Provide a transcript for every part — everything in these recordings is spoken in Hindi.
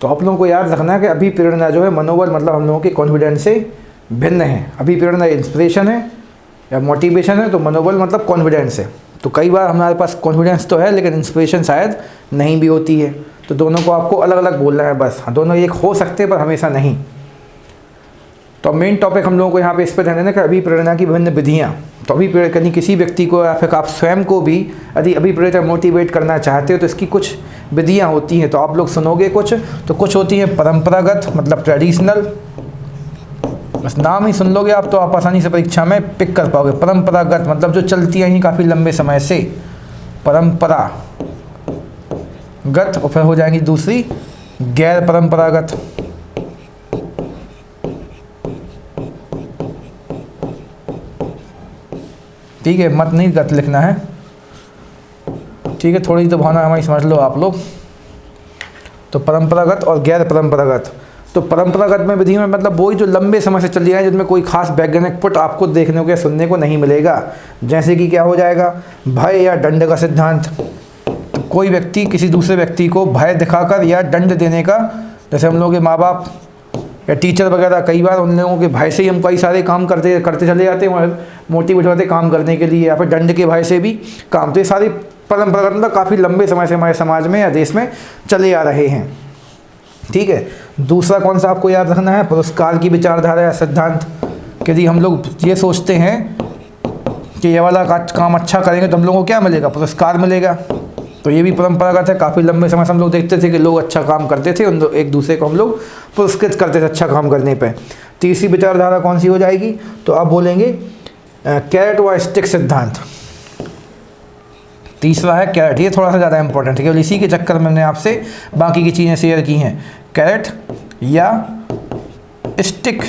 तो आप लोगों को याद रखना है कि अभिप्रेरणा जो है मनोबल मतलब हम लोगों के कॉन्फिडेंस से भिन्न है। अभिप्रेरणा इंस्पिरेशन है या मोटिवेशन है, तो मनोबल मतलब कॉन्फिडेंस है। तो कई बार हमारे पास कॉन्फिडेंस तो है लेकिन इंस्पिरेशन शायद नहीं भी होती है, तो दोनों को आपको अलग अलग बोलना है बस। हाँ, दोनों एक हो सकते हैं पर हमेशा नहीं। तो मेन टॉपिक हम लोगों को यहाँ पे इस पर ध्यान देना कि अभिप्रेरणा की विभिन्न विधियाँ। तो अभिप्रेरणा किसी व्यक्ति को या फिर आप स्वयं को भी यदि अभिप्रेरित मोटिवेट करना चाहते हो तो इसकी कुछ विधियाँ होती हैं। तो आप लोग सुनोगे कुछ होती हैं परंपरागत मतलब ट्रेडिशनल, बस नाम ही सुन लोगे आप तो आप आसानी से परीक्षा में पिक कर पाओगे। परंपरागत मतलब जो चलती आई काफ़ी लंबे समय से, परंपरागत। और फिर हो जाएंगी दूसरी गैर परंपरागत। ठीक है, मत नहीं गत लिखना है, ठीक है, थोड़ी तो भावना हमारी समझ लो आप लोग। तो परंपरागत और गैर परंपरागत। तो परंपरागत में विधि में मतलब वही जो लंबे समय से चली है जिनमें कोई खास वैज्ञानिक पुट आपको देखने को या सुनने को नहीं मिलेगा। जैसे कि क्या हो जाएगा, भय या दंड का सिद्धांत। तो कोई व्यक्ति किसी दूसरे व्यक्ति को भय दिखाकर या दंड देने का, जैसे हम लोग के माँ बाप या टीचर वगैरह कई बार उन लोगों के भय से ही हम कई सारे काम करते चले जाते हैं और मोटिवेट होते काम करने के लिए, या फिर दंड के भय से भी काम। तो ये सारी परंपरागत मतलब काफ़ी लंबे समय से हमारे समाज में या देश में चले आ रहे हैं। ठीक है, दूसरा कौन सा आपको याद रखना है, पुरस्कार की विचारधारा या सिद्धांत। यदि हम लोग ये सोचते हैं कि ये वाला काम अच्छा करेंगे तो हम लोगों को क्या मिलेगा, पुरस्कार मिलेगा। तो ये भी परंपरागत है। काफ़ी लंबे समय से हम लोग देखते थे कि लोग अच्छा काम करते थे, एक दूसरे को हम लोग पुरस्कृत करते थे अच्छा काम करने पे। तीसरी विचारधारा कौन सी हो जाएगी, तो आप बोलेंगे कैरेट व स्टिक सिद्धांत। तीसरा है कैरेट, ये थोड़ा सा ज़्यादा इंपॉर्टेंट है, केवल इसी के चक्कर में मैंने आपसे बाकी की चीज़ें शेयर की हैं। कैरेट या स्टिक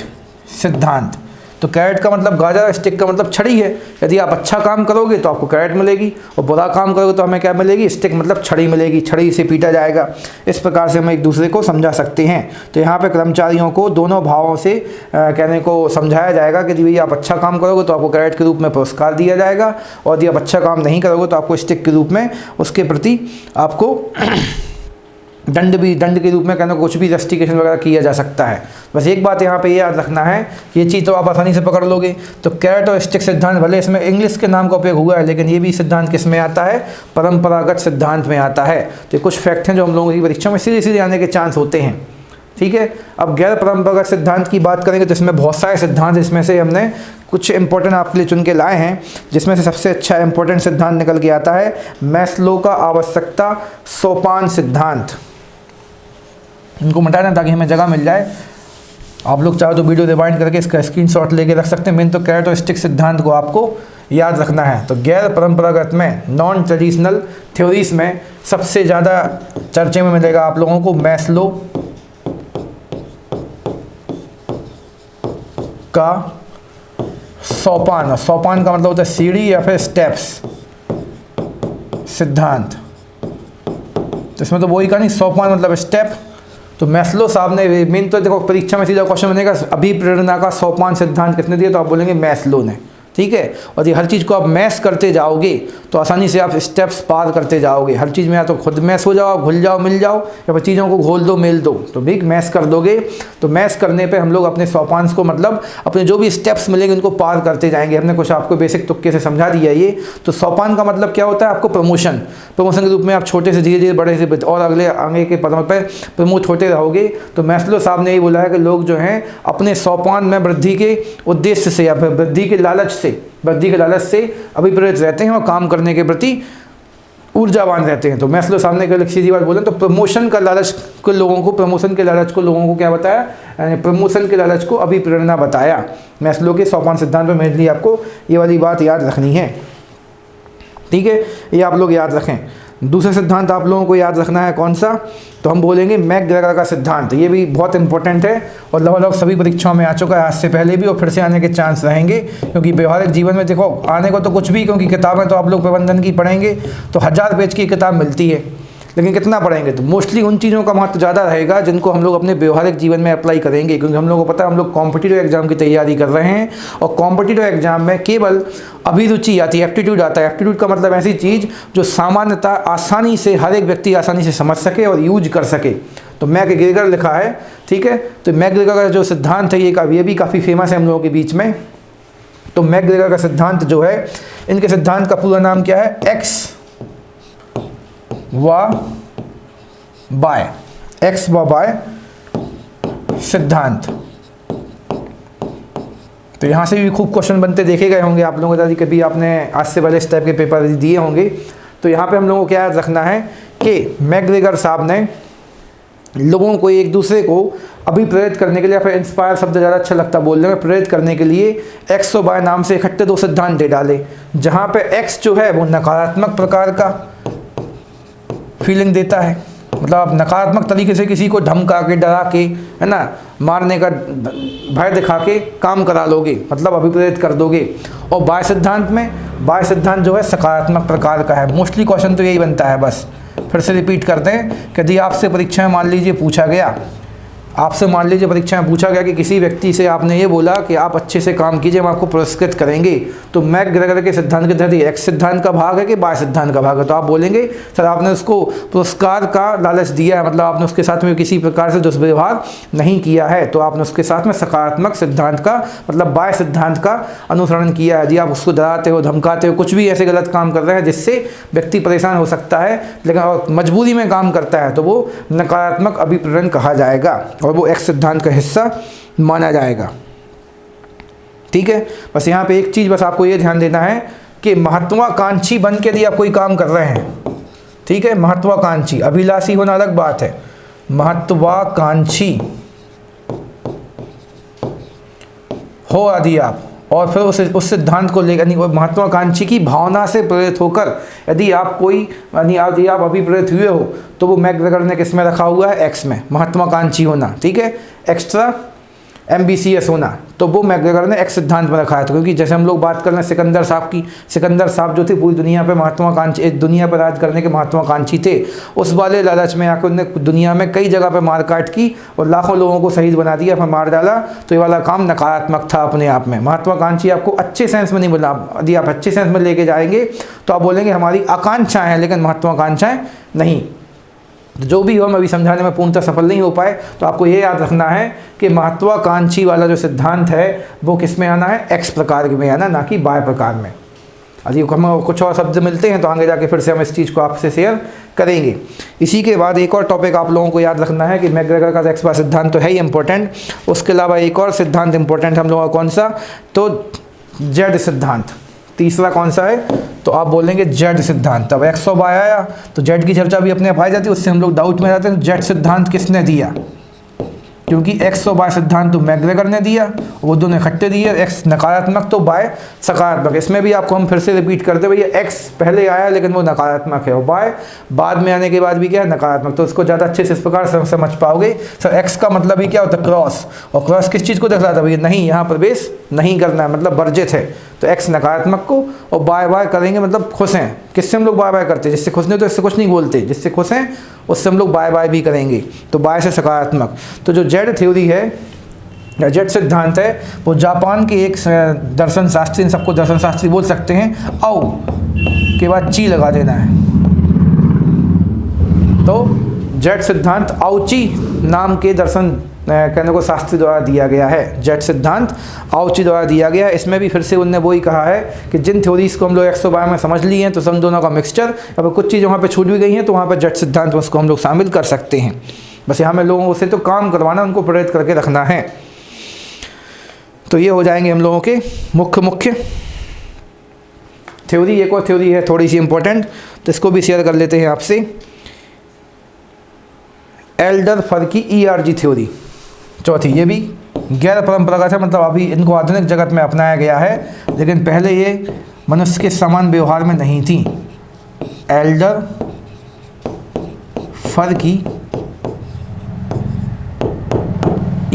सिद्धांत। तो कैरेट का मतलब गाजर, स्टिक का मतलब छड़ी है। यदि आप अच्छा काम करोगे तो आपको कैरेट मिलेगी और बुरा काम करोगे तो हमें क्या मिलेगी, स्टिक मतलब छड़ी मिलेगी, छड़ी से पीटा जाएगा। इस प्रकार से हम एक दूसरे को समझा सकते हैं। तो यहाँ पे कर्मचारियों को दोनों भावों से कहने को समझाया जाएगा कि भाई आप अच्छा काम करोगे तो आपको कैरेट के रूप में पुरस्कार दिया जाएगा, और यदि आप अच्छा काम नहीं करोगे तो आपको स्टिक के रूप में उसके प्रति आपको दंड के रूप में कहना कुछ भी जस्टिफिकेशन वगैरह किया जा सकता है। बस एक बात यहाँ पे ये याद रखना है, ये चीज़ तो आप आसानी से पकड़ लोगे। तो कैरेट और स्टिक सिद्धांत भले इसमें इंग्लिश के नाम का उपयोग हुआ है, लेकिन ये भी सिद्धांत किस में आता है, परंपरागत सिद्धांत में आता है। तो कुछ फैक्ट हैं जो हम लोगों की परीक्षा में सीधे आने के चांस होते हैं। ठीक है, अब गैर परंपरागत सिद्धांत की बात करेंगे तो इसमें बहुत सारे सिद्धांत, इसमें से हमने कुछ इंपॉर्टेंट आपके लिए चुन के लाए हैं, जिसमें से सबसे अच्छा इंपॉर्टेंट सिद्धांत निकल के आता है मैस्लो का आवश्यकता सोपान सिद्धांत। इनको मिटा दें ताकि हमें जगह मिल जाए। आप लोग चाहो तो वीडियो रिवाइंड करके इसका स्क्रीनशॉट लेके रख सकते हैं। मेन तो कैरेट और स्टिक सिद्धांत को आपको याद रखना है। तो गैर परंपरागत में, नॉन ट्रेडिशनल थ्योरीज में सबसे ज़्यादा चर्चे में मिलेगा आप लोगों को मैस्लो का सोपान। सोपान का मतलब होता है सीढ़ी या फिर स्टेप्स सिद्धांत। तो इसमें तो वही का नहीं, सोपान मतलब स्टेप। तो मैस्लो साहब ने, मेन तो देखो परीक्षा में सीधा क्वेश्चन बनेगा अभिप्रेरणा का सोपान सिद्धांत किसने दिया, तो आप बोलेंगे मैस्लो ने। ठीक है, और ये हर चीज़ को आप मैस करते जाओगे तो आसानी से आप स्टेप्स पार करते जाओगे। हर चीज़ में या तो खुद मैस हो जाओ, घुल जाओ, मिल जाओ, या फिर चीज़ों को घोल दो, मेल दो। तो भी मैस कर दोगे तो मैस करने पे हम लोग अपने सोपान्स को मतलब अपने जो भी स्टेप्स मिलेंगे उनको पार करते जाएंगे। हमने कुछ आपको बेसिक तुक्के से समझा दिया ये। तो सोपान का मतलब क्या होता है, आपको प्रमोशन के रूप में आप छोटे से धीरे धीरे बड़े से और अगले आगे के पदों पर प्रमोट होते रहोगे। तो मैस्लो साहब ने यही बोला है कि लोग जो हैं अपने सोपान में वृद्धि के उद्देश्य से या फिर वृद्धि के लालच से अभिप्रेरित रहते हैं और काम करने के प्रति ऊर्जावान रहते हैं। तो मैस्लो साहब ने सीधी बात बोले तो प्रमोशन के लालच को लोगों को क्या बताया, प्रमोशन के लालच को अभिप्रेरणा बताया। मैस्लो के सोपान सिद्धांत में मेरे लिए आपको ये वाली बात याद रखनी है। ठीक है, ये आप लोग याद रखें। दूसरा सिद्धांत आप लोगों को याद रखना है कौन सा, तो हम बोलेंगे मैकग्रेगर का सिद्धांत। ये भी बहुत इंपॉर्टेंट है और लगभग सभी परीक्षाओं में आ चुका है, आज से पहले भी और फिर से आने के चांस रहेंगे। क्योंकि व्यवहारिक जीवन में देखो आने को तो कुछ भी, क्योंकि किताबें तो आप लोग प्रबंधन की पढ़ेंगे तो 1000 पेज की किताब मिलती है, लेकिन कितना पढ़ेंगे, तो मोस्टली उन चीज़ों का महत्व ज़्यादा रहेगा जिनको हम लोग अपने व्यवहारिक जीवन में अप्लाई करेंगे। क्योंकि हम लोगों को पता है हम लोग कॉम्पिटिटिव एग्जाम की तैयारी कर रहे हैं और कॉम्पिटिटिव एग्जाम में केवल अभिरुचि आती है, एप्टीट्यूड आता है। एप्टीट्यूड का मतलब ऐसी चीज़ जो सामान्यतः आसानी से हर एक व्यक्ति आसानी से समझ सके और यूज कर सके। तो मैकग्रेगर लिखा है, ठीक है। तो मैकग्रेगर का जो सिद्धांत है ये भी काफ़ी फेमस है हम लोगों के बीच में। तो मैकग्रेगर का सिद्धांत जो है, इनके सिद्धांत का पूरा नाम क्या है, एक्स व बाय सिद्धांत। तो यहाँ से भी खूब क्वेश्चन बनते देखे गए होंगे आप लोगों को, कभी आपने आज से पहले इस टाइप के पेपर दिए होंगे। तो यहाँ पे हम लोगों को क्या याद रखना है कि मैकग्रेगर साहब ने लोगों को एक दूसरे को अभिप्रेरित करने के लिए, फिर इंस्पायर शब्द ज़्यादा अच्छा लगता बोलने में, प्रेरित करने के लिए एक्स और वाई नाम से इकट्ठे 2 सिद्धांत दे डाले। जहाँ पे एक्स जो है वो नकारात्मक प्रकार का फीलिंग देता है, मतलब आप नकारात्मक तरीके से किसी को धमका के, डरा के, है ना, मारने का भय दिखा के काम करा लोगे, मतलब अभिप्रेरित कर दोगे। और बाय सिद्धांत में, बाय सिद्धांत जो है सकारात्मक प्रकार का है। मोस्टली क्वेश्चन तो यही बनता है। बस फिर से रिपीट करते हैं कि यदि आपसे परीक्षा में मान लीजिए पूछा गया, परीक्षा में पूछा गया कि किसी व्यक्ति से आपने ये बोला कि आप अच्छे से काम कीजिए, हम आपको पुरस्कृत करेंगे, तो मैकग्रेगर के सिद्धांत के तहत एक्स सिद्धांत का भाग है कि बाय सिद्धांत का भाग है। तो आप बोलेंगे सर आपने उसको पुरस्कार का लालच दिया है, मतलब आपने उसके साथ में किसी प्रकार से दुष्व्यवहार नहीं किया है, तो आपने उसके साथ में सकारात्मक सिद्धांत का, मतलब बाय सिद्धांत का अनुसरण किया है। यदि आप उसको डराते हो, धमकाते हो, कुछ भी ऐसे गलत काम कर रहे हैं जिससे व्यक्ति परेशान हो सकता है, लेकिन और मजबूरी में काम करता है, तो वो नकारात्मक अभिप्रेरण कहा जाएगा और वो एक्स सिद्धांत का हिस्सा माना जाएगा। ठीक है, बस यहाँ पे एक चीज़ बस आपको ये ध्यान देना है कि महत्वाकांक्षी बन के यदि आप कोई काम कर रहे हैं, ठीक है, महत्वाकांक्षी, अभिलाषी होना अलग बात है, महत्वाकांक्षी हो यदि आप, और फिर उस सिद्धांत को लेकर, महत्वाकांक्षी की भावना से प्रेरित होकर यदि आप यदि आप अभिप्रेरित हुए हो, तो वो मैकग्रेगर ने किस में रखा हुआ है, एक्स में, महत्वाकांक्षी होना, ठीक है, एक्स्ट्रा एम्बिशियस होना, तो वो मैकग्रेगर ने एक्स सिद्धांत में रखा है। तो क्योंकि जैसे हम लोग बात कर रहे हैं सिकंदर साहब की, सिकंदर साहब जो थे पूरी दुनिया पे महत्वाकांक्षी, दुनिया पर राज करने के महत्वाकांक्षी थे, उस वाले लालच में आकर उन्होंने दुनिया में कई जगह पे मारकाट की और लाखों लोगों को शहीद बना दिया, फिर मार डाला। तो ये वाला काम नकारात्मक था अपने आप में। महत्वाकांक्षी आपको अच्छे सेंस में नहीं बोला, यदि आप अच्छे सेंस में लेके जाएंगे तो आप बोलेंगे हमारी आकांक्षाएँ हैं लेकिन महत्वाकांक्षाएँ नहीं। जो भी हो, हम अभी समझाने में पूर्णतः सफल नहीं हो पाए, तो आपको ये याद रखना है कि महत्वाकांक्षी वाला जो सिद्धांत है वो किस में आना है, एक्स प्रकार में आना, ना कि बाय प्रकार में। यदि हम कुछ और शब्द मिलते हैं तो आगे जाके फिर से हम इस चीज़ को आपसे शेयर करेंगे। इसी के बाद एक और टॉपिक आप लोगों को याद रखना है कि मैकग्रेगर का एक्स बाय सिद्धांत तो है ही इंपॉर्टेंट, उसके अलावा एक और सिद्धांत इंपॉर्टेंट हम लोगों का कौन सा, तो जेड सिद्धांत। तीसरा कौन सा है, तो आप बोलेंगे जेड सिद्धांत। तब एक्स और वाई आया तो जेड की चर्चा भी अपने आप आ जाती है, उससे हम लोग डाउट में जाते हैं जेड सिद्धांत किसने दिया, क्योंकि एक्स और वाई सिद्धांत तो मैकग्रेगर ने दिया, वो दोनों इकट्ठे दिए, एक्स नकारात्मक तो वाई सकारात्मक। इसमें भी आपको हम फिर से रिपीट करते भैया, एक्स पहले आया लेकिन वो नकारात्मक है और वाई बाद में आने के बाद भी क्या है, नकारात्मक। तो इसको ज़्यादा अच्छे से इस प्रकार समझ पाओगे। सर एक्स का मतलब ही क्या होता है, क्रॉस, और क्रॉस किस चीज़ को दिखलाता है भैया, नहीं यहाँ प्रवेश नहीं करना है, मतलब वर्जित है। तो एक्स नकारात्मक को, और बाय बाय करेंगे मतलब खुश हैं, किससे हम लोग बाय बाय करते हैं, जिससे खुश नहीं तो इससे कुछ नहीं बोलते, जिससे खुश हैं उससे हम लोग बाय बाय भी करेंगे, तो बाय से सकारात्मक। तो जो जेड थ्योरी है या जेड सिद्धांत है वो जापान के एक दर्शन शास्त्री, इन सबको दर्शन शास्त्री बोल सकते हैं, औ के बाद ची लगा देना है। तो जेड सिद्धांत औची नाम के दर्शन कहने को शास्त्री द्वारा दिया गया है, जेड सिद्धांत औची द्वारा दिया गया है। इसमें भी फिर से उनने वही कहा है कि जिन थ्योरीज को हम लोग 112 में समझ लिए हैं तो सब दोनों का मिक्सचर, अब कुछ चीज़ वहाँ पे छूट भी गई हैं तो वहाँ पे जेड सिद्धांत में उसको हम लोग शामिल कर सकते हैं। बस यहाँ में लोगों से तो काम करवाना, उनको प्रेरित करके रखना है। तो ये हो जाएंगे हम लोगों के मुख्य थ्योरी। एक और थ्योरी है थोड़ी सी इंपॉर्टेंट, तो इसको भी शेयर कर लेते हैं आपसे। एल्डर फर की ERG थ्योरी चौथी, ये भी गैर परंपरागत है, मतलब अभी इनको आधुनिक जगत में अपनाया गया है, लेकिन पहले ये मनुष्य के समान व्यवहार में नहीं थी। एल्डर फर की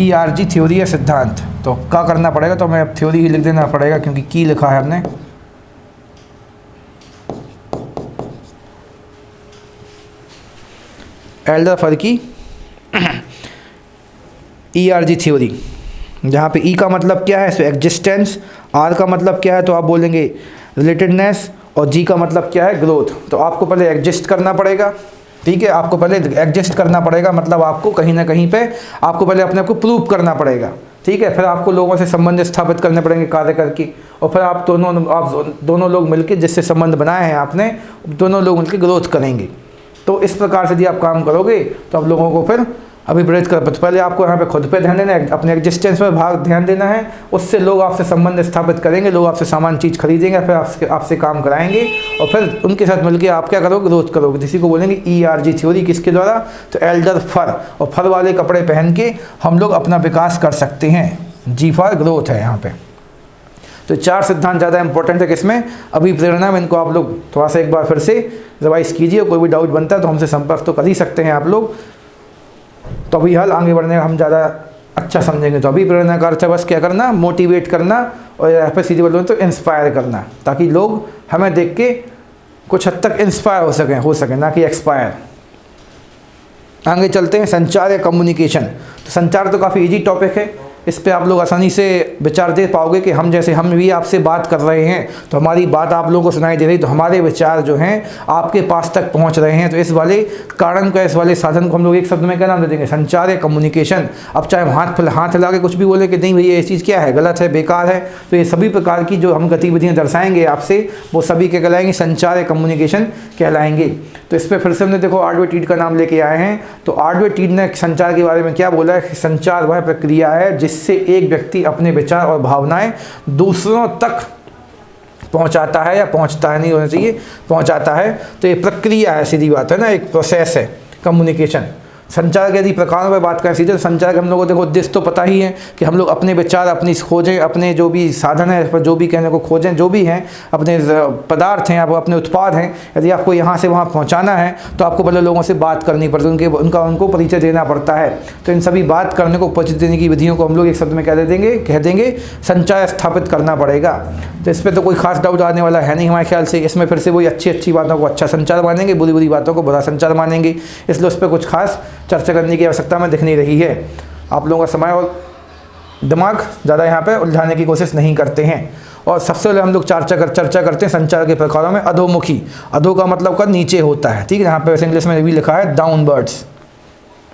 ERG थ्योरी है सिद्धांत। तो क्या करना पड़ेगा, तो हमें अब थ्योरी ही लिख देना पड़ेगा क्योंकि की लिखा है हमने। एल्डर फर की ERG थ्योरी, जहाँ पे E का मतलब क्या है, सो एग्जिस्टेंस, R का मतलब क्या है, तो आप बोलेंगे रिलेटेडनेस, और G का मतलब क्या है, ग्रोथ। तो आपको पहले एग्जिस्ट करना पड़ेगा, ठीक है, आपको पहले एडजस्ट करना पड़ेगा, मतलब आपको कहीं ना कहीं पे आपको पहले अपने आप को प्रूव करना पड़ेगा। ठीक है, फिर आपको लोगों से संबंध स्थापित करने पड़ेंगे कार्य करके, और फिर आप दोनों लोग मिलकर जिससे संबंध बनाए हैं आपने, दोनों लोग मिलकर ग्रोथ करेंगे। तो इस प्रकार से यदि आप काम करोगे तो आप लोगों को फिर अभिप्रेत कर पाते। पहले आपको यहाँ पे खुद पे ध्यान देना है, अपने एग्जिस्टेंस पर ध्यान देना है, उससे लोग आपसे संबंध स्थापित करेंगे, लोग आपसे सामान चीज़ खरीदेंगे, फिर आपसे काम कराएंगे, और फिर उनके साथ मिलकर आप क्या करोगे, ग्रोथ करोगे। किसी को बोलेंगे ERG थ्योरी, किसके द्वारा, तो एल्डर फर, और फर वाले कपड़े पहन के हम लोग अपना विकास कर सकते हैं। G फॉर ग्रोथ है यहाँ पे। तो 4 सिद्धांत ज़्यादा इंपॉर्टेंट है किसमें, अभिप्रेरणा में। इनको आप लोग थोड़ा सा एक बार फिर से रिवाइज कीजिए, कोई भी डाउट बनता है तो हमसे संपर्क तो कर ही सकते हैं आप लोग। तो अभी हाल आगे बढ़ने का हम ज़्यादा अच्छा समझेंगे। तो अभी प्रेरणा का अर्थ है बस क्या करना, मोटिवेट करना, और यहाँ पे सीधी बोलूँ तो इंस्पायर करना, ताकि लोग हमें देख के कुछ हद तक इंस्पायर हो सकें, ना कि एक्सपायर। आगे चलते हैं, संचार या कम्युनिकेशन। तो संचार तो काफ़ी इजी टॉपिक है, इस पे आप लोग आसानी से विचार दे पाओगे कि हम भी आपसे बात कर रहे हैं तो हमारी बात आप लोगों को सुनाई दे रही, तो हमारे विचार जो हैं आपके पास तक पहुंच रहे हैं। तो इस वाले कारण को, इस वाले साधन को हम लोग एक शब्द में क्या नाम दे देंगे, संचार या कम्युनिकेशन। अब चाहे हाथ हिला के कुछ भी बोले कि नहीं भैया ये चीज़ क्या है, गलत है, बेकार है, तो ये सभी प्रकार की जो हम गतिविधियाँ दर्शाएंगे आपसे, वो सभी क्या कहलाएंगे, संचार या कम्युनिकेशन कहलाएंगे। तो इस पर फिर से हमने देखो आर्डवे टीड का नाम लेके आए हैं। तो आर्डवे टीड ने संचार के बारे में क्या बोला है कि संचार वह प्रक्रिया है जिससे एक व्यक्ति अपने विचार और भावनाएं दूसरों तक पहुंचाता है, या पहुंचता है नहीं होना चाहिए, पहुंचाता है। तो ये प्रक्रिया है, सीधी बात है ना, एक प्रोसेस है कम्युनिकेशन। संचार के यदि प्रकारों पर बात करें सीधे, तो संचार के हम लोगों को देखो उद्देश्य तो पता ही है कि हम लोग अपने विचार अपनी खोजें, अपने जो भी साधन है पर जो भी कहने को खोजें, जो भी हैं अपने पदार्थ हैं, अपने उत्पाद हैं, यदि आपको यहाँ से वहाँ पहुँचाना है तो आपको पहले लोगों से बात करनी पड़ती है, उनको परिचय देना पड़ता है। तो इन सभी बात करने को, परिचय देने की विधियों को हम लोग एक शब्द में कह देंगे संचार स्थापित करना पड़ेगा। तो इस पर तो कोई खास डाउट आने वाला है नहीं हमारे ख्याल से। इसमें फिर से वही अच्छी बातों को अच्छा संचार मानेंगे, बुरी बुरी बातों को बुरा संचार मानेंगे, इसलिए उस पर कुछ खास चर्चा करने की आवश्यकता में दिख नहीं रही है। आप लोगों का समय और दिमाग ज़्यादा यहाँ पे उलझाने की कोशिश नहीं करते हैं। और सबसे पहले हम लोग चर्चा करते हैं संचार के प्रकारों में अधोमुखी। अधो का मतलब का नीचे होता है, ठीक है, यहाँ पे वैसे इंग्लिश में भी लिखा है डाउनवर्ड्स।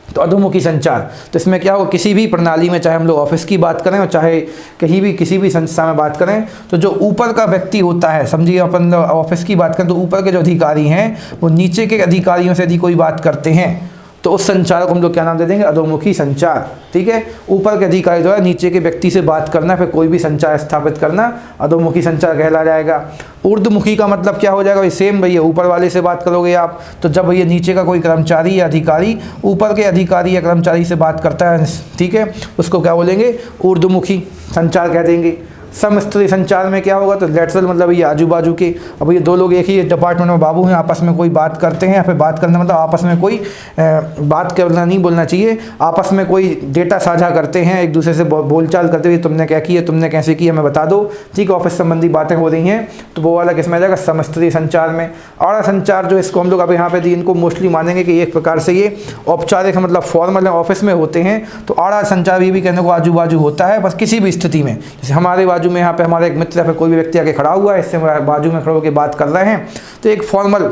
तो अधोमुखी संचार, तो इसमें क्या हो, किसी भी प्रणाली में, चाहे हम लोग ऑफिस की बात करें और चाहे कहीं भी किसी भी संस्था में बात करें, तो जो ऊपर का व्यक्ति होता है, समझिए अपन ऑफिस की बात करें तो ऊपर के जो अधिकारी हैं वो नीचे के अधिकारियों से यदि कोई बात करते हैं तो उस संचार को हम लोग क्या नाम दे देंगे, अधोमुखी संचार। ठीक है, ऊपर के अधिकारी द्वारा नीचे के व्यक्ति से बात करना, फिर कोई भी संचार स्थापित करना, अधोमुखी संचार कहला जाएगा। ऊर्ध्वमुखी का मतलब क्या हो जाएगा, सेम भैया ऊपर वाले से बात करोगे आप, तो जब भैया नीचे का कोई कर्मचारी या अधिकारी ऊपर के अधिकारी या कर्मचारी से बात करता है, ठीक है, उसको क्या बोलेंगे, ऊर्ध्वमुखी संचार कह देंगे। समस्तरीय संचार में क्या होगा, तो लेटरल मतलब ये आजू बाजू के, अब ये दो लोग एक ही डिपार्टमेंट में बाबू हैं, आपस में कोई बात करते हैं, या फिर बात करना मतलब आपस में कोई बात करना नहीं बोलना चाहिए, आपस में कोई डेटा साझा करते हैं, एक दूसरे से बोलचाल करते हुए तुमने क्या किया, तुमने कैसे किया, हमें बता दो, ठीक है, ऑफिस संबंधी बातें हो रही हैं, तो वो वाला किसमें आ जाएगा, समस्तरीय संचार में। और संचार जो इसको हम लोग अब यहाँ पे इनको मोस्टली मानेंगे कि एक प्रकार से ये औपचारिक मतलब फॉर्मल ऑफिस में होते हैं। तो आड़ा संचार ये भी कहने को आजू बाजू होता है, बस किसी भी स्थिति में, जैसे हमारे बाजू में यहाँ पे हमारा एक मित्र या फिर कोई भी व्यक्ति आके खड़ा हुआ है, इससे बाजू में खड़े होकर बात कर रहे हैं, तो एक फॉर्मल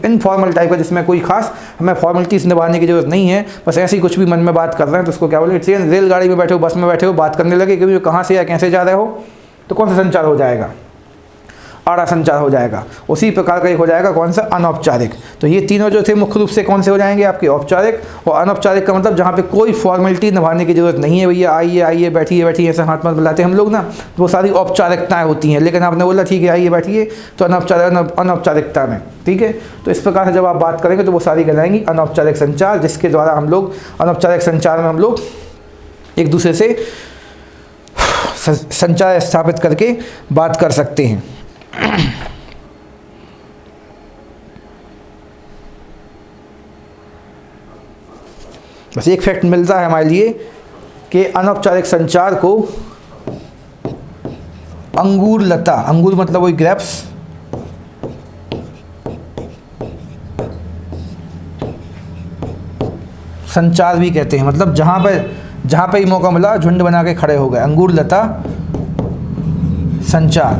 इनफॉर्मल टाइप का, जिसमें कोई खास हमें फॉर्मेलिटीज निभाने की जरूरत नहीं है, बस ऐसे ही कुछ भी मन में बात कर रहे हैं, तो उसको क्या बोले, ट्रेन रेलगाड़ी में बैठे हो, बस में बैठे हो, बात करने लगे कि कहाँ से या कैसे जा रहे हो, तो कौन सा संचार हो जाएगा, आड़ा संचार हो जाएगा। उसी प्रकार का एक हो जाएगा कौन सा, अनौपचारिक। तो ये तीनों जो थे मुख्य रूप से कौन से हो जाएंगे आपके, औपचारिक। और अनौपचारिक का मतलब जहाँ पे कोई फॉर्मेलिटी निभाने की जरूरत नहीं है, भैया आइए बैठिए ऐसे हाथ मत बुलाते हम लोग ना, वो सारी औपचारिकताएं होती हैं। लेकिन आपने बोला ठीक है आइए बैठिए, तो अनौपचारिकता में, ठीक है। तो इस प्रकार से जब आप बात करेंगे तो वो सारी कहलाएंगी अनौपचारिक संचार, जिसके द्वारा हम लोग अनौपचारिक संचार में हम लोग एक दूसरे से संचार स्थापित करके बात कर सकते हैं। बस एक फैक्ट मिलता है हमारे लिए कि अनौपचारिक संचार को अंगूर लता, अंगूर मतलब वही ग्रेप्स, संचार भी कहते हैं। मतलब जहाँ पे ही मौका मिला झुंड बना के खड़े हो गए, अंगूर लता संचार।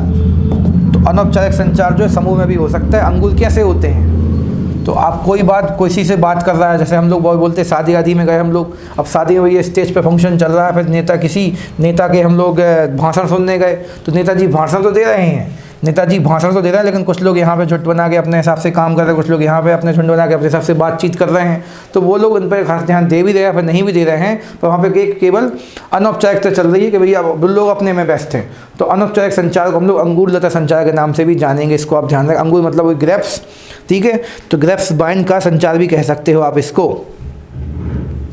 तो अनौपचारिक संचार जो है समूह में भी हो सकता है। अंगूर कैसे होते हैं, तो आप कोई बात किसी से बात कर रहा है, जैसे हम लोग बहुत बोलते हैं शादी आदि में गए हम लोग, अब शादी में ये स्टेज पे फंक्शन चल रहा है, फिर किसी नेता के हम लोग भाषण सुनने गए, तो नेताजी भाषण तो दे रहे हैं, नेताजी भाषण तो दे रहे हैं, लेकिन कुछ लोग यहाँ पे झुंड बना के अपने हिसाब से काम कर रहे हैं, कुछ लोग यहाँ पे अपने झुंड बना के अपने हिसाब से बातचीत कर रहे हैं। तो वो लोग उन पर खास ध्यान दे भी रहे हैं, फिर नहीं भी दे रहे हैं, पर वहाँ पे केवल अनौपचारिकता चल रही है कि भैया लोग अपने में व्यस्त हैं। तो अनौपचारिक संचार को हम लोग अंगूर लता संचार के नाम से भी जानेंगे, इसको आप ध्यान रखें। अंगूर मतलब वही ग्रेप्स, ठीक है, तो ग्रेप्स बाइंड का संचार भी कह सकते हो आप इसको।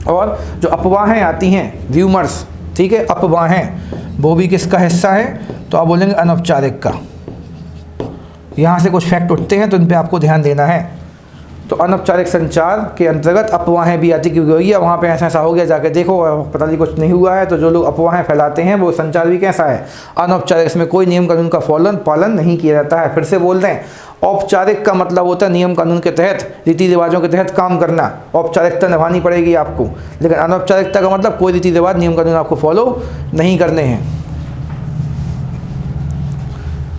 और जो अफवाहें आती हैं, र्यूमर्स, ठीक है, अफवाहें, वो भी किसका हिस्सा है, तो आप बोलेंगे अनौपचारिक का। यहाँ से कुछ फैक्ट उठते हैं तो इन पे आपको ध्यान देना है। तो अनौपचारिक संचार के अंतर्गत अफवाहें भी आती, क्योंकि भैया वहाँ पे ऐसा हो गया, जाके देखो पता नहीं कुछ नहीं हुआ है। तो जो लोग अफवाहें फैलाते हैं वो संचार भी कैसा है, अनौपचारिक। इसमें कोई नियम कानून का पालन नहीं किया जाता है। फिर से बोल दें, औपचारिक का मतलब होता है नियम कानून के तहत, रीति रिवाजों के तहत काम करना, औपचारिकता निभानी पड़ेगी आपको। लेकिन अनौपचारिकता का मतलब कोई रीति रिवाज नियम कानून आपको फॉलो नहीं करने हैं।